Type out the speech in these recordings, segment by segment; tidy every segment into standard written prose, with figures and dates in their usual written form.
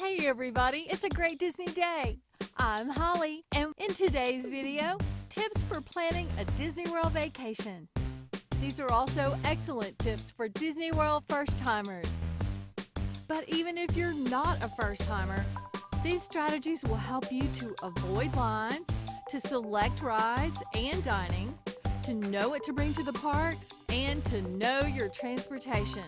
Hey everybody, it's a great Disney day. I'm Holly, and in today's video, tips for planning a Disney World vacation. These are also excellent tips for Disney World first-timers. But even if you're not a first-timer, these strategies will help you to avoid lines, to select rides and dining, to know what to bring to the parks, and to know your transportation.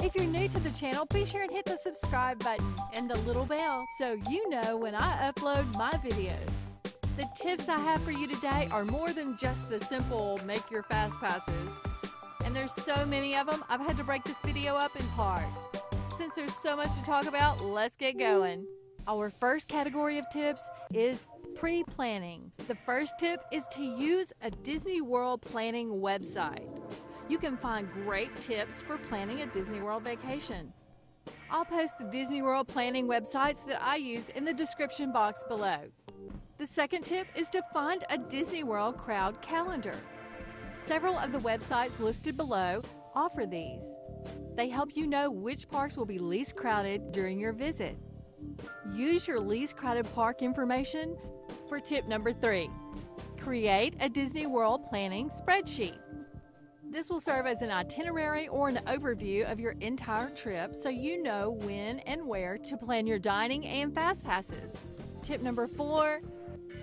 If you're new to the channel, be sure and hit the subscribe button and the little bell so you know when I upload my videos. The tips I have for you today are more than just the simple make your fast passes. And there's so many of them, I've had to break this video up in parts. Since there's so much to talk about, let's get going. Our first category of tips is pre-planning. The first tip is to use a Disney World planning website. You can find great tips for planning a Disney World vacation. I'll post the Disney World planning websites that I use in the description box below. The second tip is to find a Disney World crowd calendar. Several of the websites listed below offer these. They help you know which parks will be least crowded during your visit. Use your least crowded park information for tip number 3. Create a Disney World planning spreadsheet. This will serve as an itinerary or an overview of your entire trip so you know when and where to plan your dining and fast passes. Tip number 4,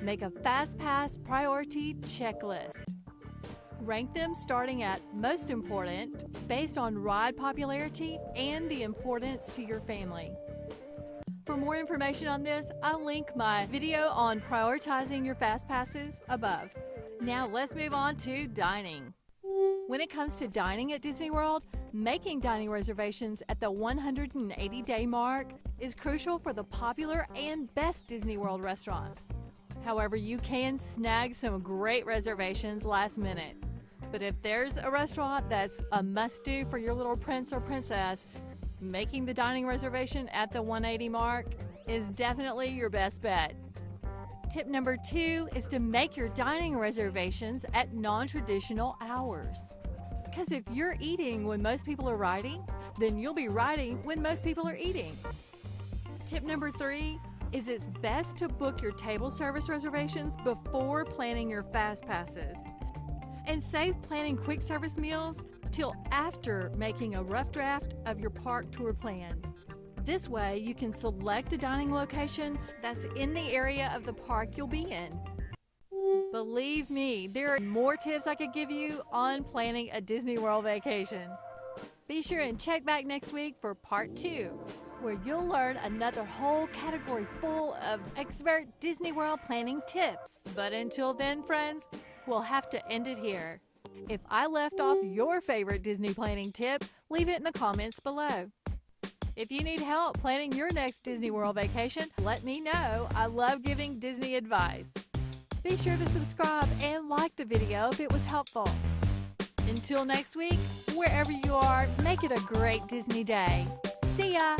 make a fast pass priority checklist. Rank them starting at most important based on ride popularity and the importance to your family. For more information on this, I'll link my video on prioritizing your fast passes above. Now let's move on to dining. When it comes to dining at Disney World, making dining reservations at the 180-day mark is crucial for the popular and best Disney World restaurants. However, you can snag some great reservations last minute. But if there's a restaurant that's a must-do for your little prince or princess, making the dining reservation at the 180 mark is definitely your best bet. Tip number 2 is to make your dining reservations at non-traditional hours. Because if you're eating when most people are riding, then you'll be riding when most people are eating. Tip number 3 is it's best to book your table service reservations before planning your fast passes. And save planning quick service meals till after making a rough draft of your park tour plan. This way, you can select a dining location that's in the area of the park you'll be in. Believe me, there are more tips I could give you on planning a Disney World vacation. Be sure and check back next week for part 2, where you'll learn another whole category full of expert Disney World planning tips. But until then, friends, we'll have to end it here. If I left off your favorite Disney planning tip, leave it in the comments below. If you need help planning your next Disney World vacation, let me know. I love giving Disney advice. Be sure to subscribe and like the video if it was helpful. Until next week, wherever you are, make it a great Disney day. See ya!